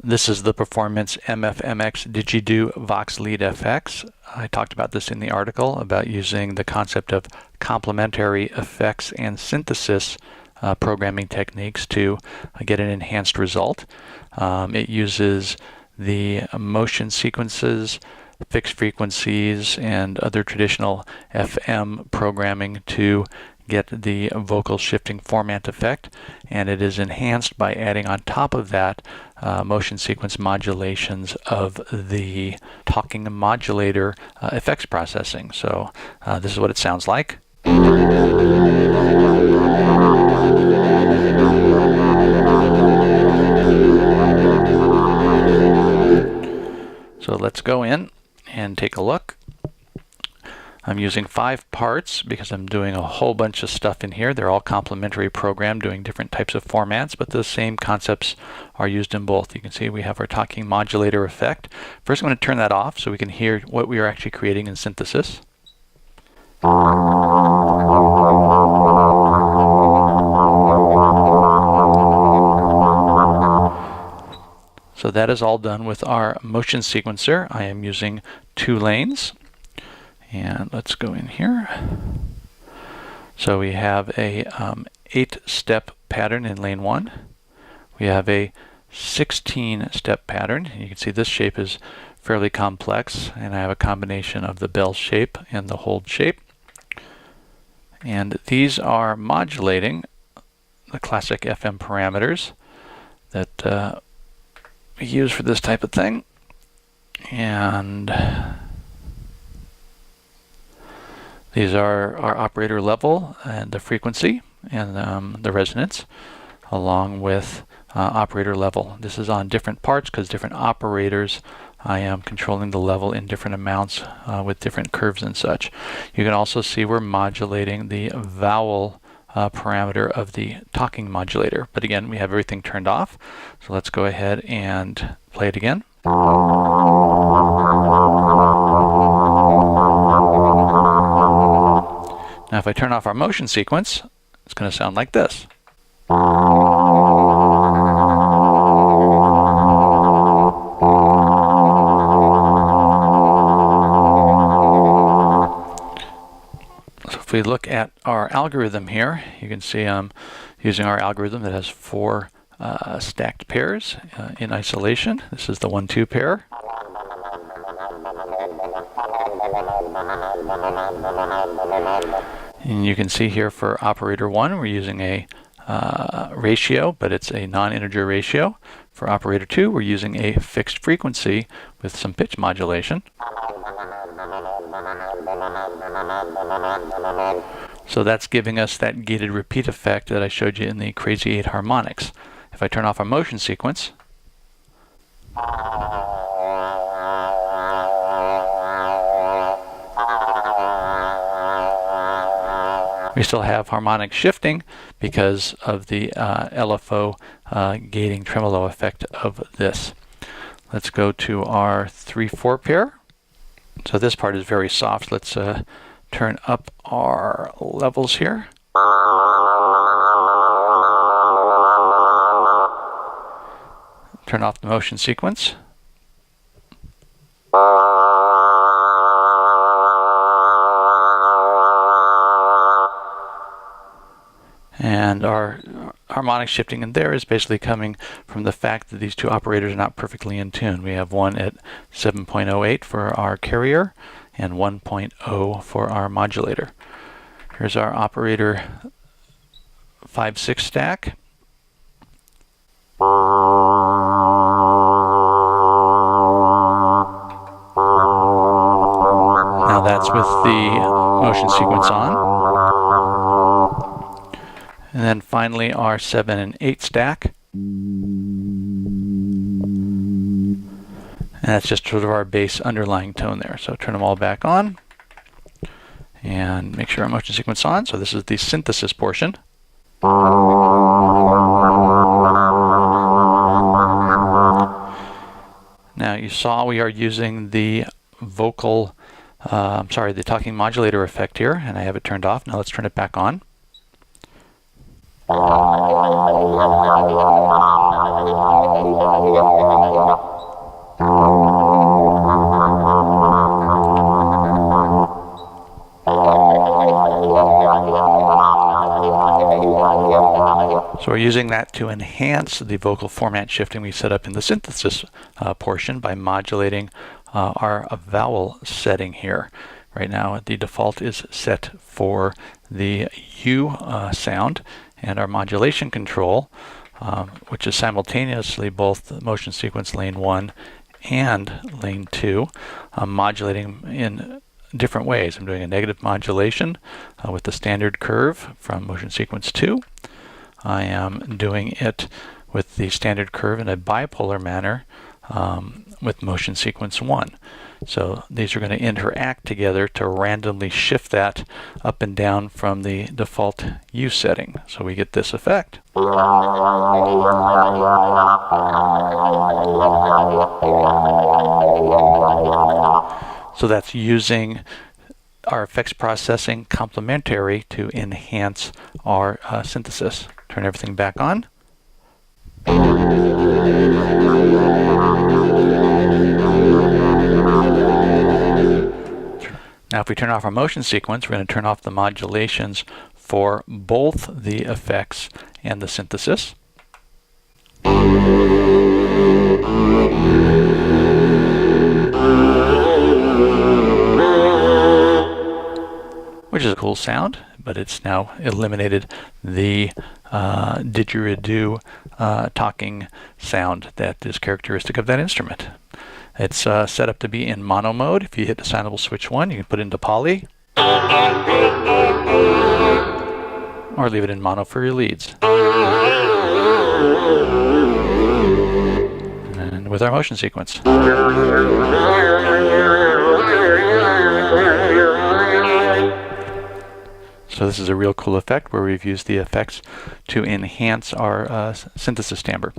This is the Performance MFMX DigidooVoxLdFX. I talked about this in the article about using the concept of complementary effects and synthesis programming techniques to get an enhanced result. It uses the motion sequences, fixed frequencies, and other traditional FM programming to get the vocal shifting formant effect, and it is enhanced by adding on top of that motion sequence modulations of the Talking Modulator effects processing. So this is what it sounds like. So let's go in and take a look. I'm using 5 parts because I'm doing a whole bunch of stuff in here. They're all complementary program doing different types of formats, but the same concepts are used in both. You can see we have our Talking Modulator effect. First I'm going to turn that off so we can hear what we are actually creating in synthesis. So that is all done with our motion sequencer. I am using 2 lanes. And let's go in here. So we have a 8-step pattern in lane 1. We have a 16-step pattern. And you can see this shape is fairly complex, and I have a combination of the bell shape and the hold shape. And these are modulating the classic FM parameters that we use for this type of thing. And these are our operator level and the frequency and the resonance, along with operator level. This is on different parts because different operators, I am controlling the level in different amounts with different curves and such. You can also see we're modulating the vowel parameter of the Talking Modulator. But again, we have everything turned off. So let's go ahead and play it again. Now if I turn off our motion sequence, it's going to sound like this. So if we look at our algorithm here, you can see I'm using our algorithm that has 4 stacked pairs in isolation. This is the 1-2 pair. And you can see here for operator 1 we're using a ratio, but it's a non-integer ratio. For operator 2 we're using a fixed frequency with some pitch modulation. So that's giving us that gated repeat effect that I showed you in the Crazy 8 harmonics. If I turn off our motion sequence, we still have harmonic shifting because of the LFO gating tremolo effect of this. Let's go to our 3-4 pair. So this part is very soft. Let's turn up our levels here. Turn off the motion sequence. And our harmonic shifting in there is basically coming from the fact that these 2 operators are not perfectly in tune. We have one at 7.08 for our carrier and 1.0 for our modulator. Here's our operator 5-6 stack. Now that's with the motion sequence on. And then finally our 7 and 8 stack. And that's just sort of our bass underlying tone there. So turn them all back on and make sure our motion sequence on. So this is the synthesis portion. Now you saw we are using the the Talking Modulator effect here, and I have it turned off. Now let's turn it back on. So we're using that to enhance the vocal format shifting we set up in the synthesis portion by modulating our vowel setting here. Right now the default is set for the U sound, and our modulation control, which is simultaneously both motion sequence lane 1 and lane 2, modulating in different ways. I'm doing a negative modulation with the standard curve from motion sequence 2. I am doing it with the standard curve in a bipolar manner with motion sequence 1. So these are going to interact together to randomly shift that up and down from the default U setting. So we get this effect. So that's using our effects processing complementary to enhance our synthesis. Turn everything back on. Now if we turn off our motion sequence, we're going to turn off the modulations for both the effects and the synthesis. Which is a cool sound, but it's now eliminated the didgeridoo talking sound that is characteristic of that instrument. It's set up to be in mono mode. If you hit assignable switch 1, you can put it into poly, or leave it in mono for your leads. And with our motion sequence. So this is a real cool effect where we've used the effects to enhance our synthesis timbre.